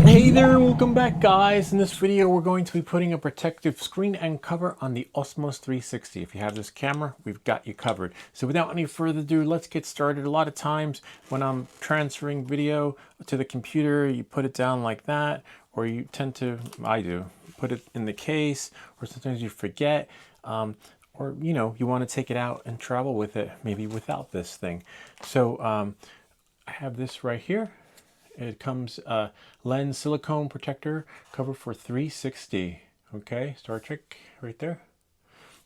Hey there, welcome back guys. In this video we're going to be putting a protective screen and cover on the Osmo 360. If you have this camera, we've got you covered. So without any further ado, let's get started. A lot of times when I'm transferring video to the computer, you put it down like that, or you tend to, I do, put it in the case, or sometimes you forget, or you want to take it out and travel with it, maybe without this thing. So I have this right here. It comes lens silicone protector cover for 360. Okay, Star Trek right there.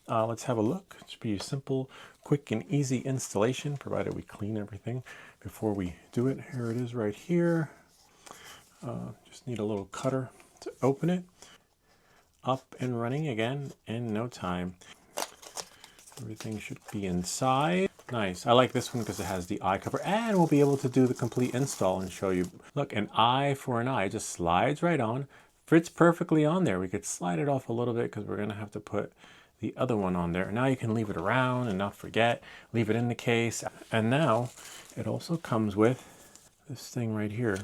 Let's have a look. It should be a simple, quick, and easy installation, provided we clean everything before we do it. Here it is right here. Just need a little cutter to open it. Up and running again in no time. Everything should be inside. Nice. I like this one because it has the eye cover, and we'll be able to do the complete install and show you. Look, an eye for an eye. It just slides right on. Fits perfectly on there. We could slide it off a little bit because we're going to have to put the other one on there. Now you can leave it around and not forget. Leave it in the case. And now it also comes with this thing right here.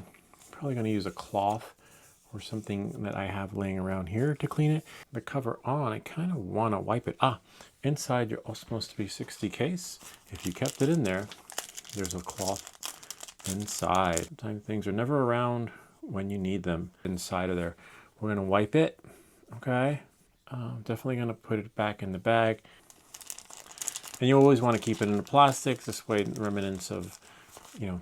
Probably going to use a cloth or something that I have laying around here to clean it. The cover on, I kind of want to wipe it. Inside your Osmo 360 case, if you kept it in there, there's a cloth inside. Sometimes things are never around when you need them inside of there. We're going to wipe it, okay? Definitely going to put it back in the bag. And you always want to keep it in the plastic. This way, remnants of, the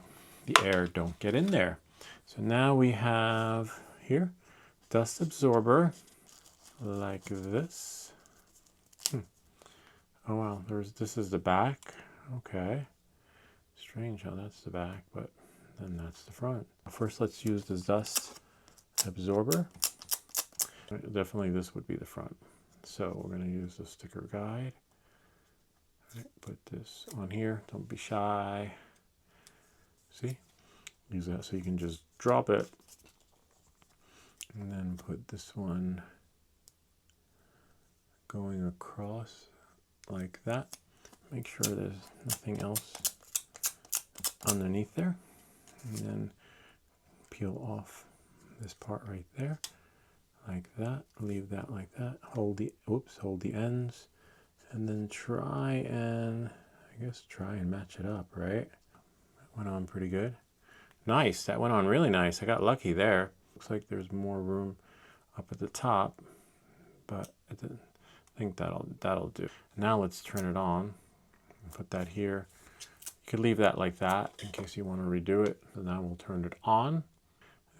air don't get in there. So now we have here, dust absorber, like this. Oh wow, this is the back. Okay. Strange how that's the back, but then that's the front. First, let's use the dust absorber. Definitely this would be the front. So we're going to use the sticker guide. Put this on here. Don't be shy. See? Use that so you can just drop it. And then put this one going across like that. Make sure there's nothing else underneath there. And then peel off this part right there, like that. Leave that like that. Hold the ends. And then try and match it up, right? That went on pretty good. Nice, that went on really nice. I got lucky there. Looks like there's more room up at the top, but I think that'll do. Now let's turn it on. Put that here. You could leave that like that in case you want to redo it. So now we'll turn it on.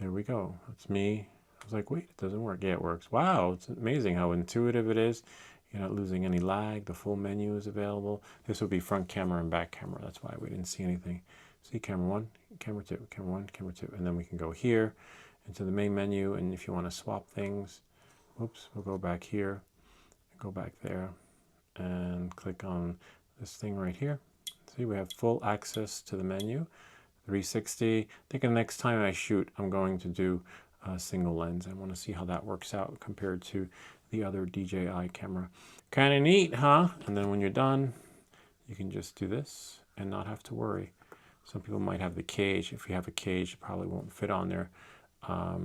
There we go. That's me. I was like, wait, it doesn't work. Yeah, it works. Wow, it's amazing how intuitive it is. You're not losing any lag. The full menu is available. This would be front camera and back camera. That's why we didn't see anything. See camera 1, camera 2, camera 1, camera 2. And then we can go here into the main menu. And if you want to swap things, we'll go back here, go back there, and click on this thing right here. See, we have full access to the menu. 360. I think the next time I shoot, I'm going to do a single lens. I want to see how that works out compared to the other DJI camera. Kind of neat, huh? And then when you're done, you can just do this and not have to worry. Some people might have the cage. If you have a cage, it probably won't fit on there.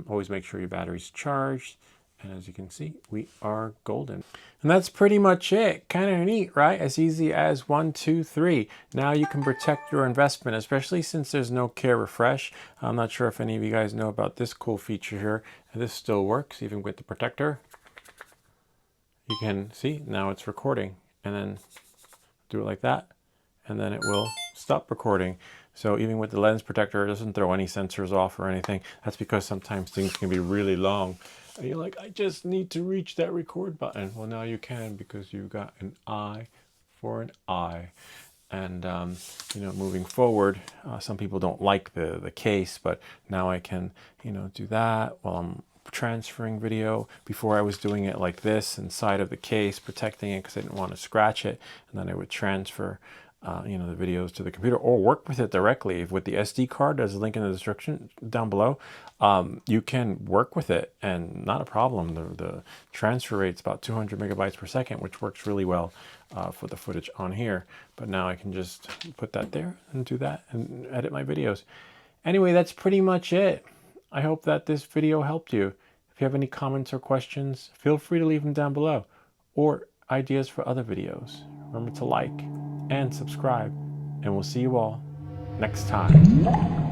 Always make sure your battery's charged. And as you can see, we are golden. And that's pretty much it. Kind of neat, right? As easy as 1, 2, 3. Now you can protect your investment, especially since there's no care refresh. I'm not sure if any of you guys know about this cool feature here. And this still works even with the protector. You can see now it's recording, and then do it like that, and then it will stop recording. So even with the lens protector, it doesn't throw any sensors off or anything. That's because sometimes things can be really long. And you're like, I just need to reach that record button. Well, now you can because you've got an eye for an eye. And, moving forward, some people don't like the case, but now I can, do that while I'm transferring video. Before I was doing it like this inside of the case, protecting it because I didn't want to scratch it. And then I would transfer the videos to the computer or work with it directly. With the SD card, there's a link in the description down below. You can work with it and not a problem. The transfer rate's about 200 megabytes per second, which works really well for the footage on here. But now I can just put that there and do that and edit my videos. Anyway, that's pretty much it. I hope that this video helped you. If you have any comments or questions, feel free to leave them down below, or ideas for other videos. Remember to like and subscribe, and we'll see you all next time.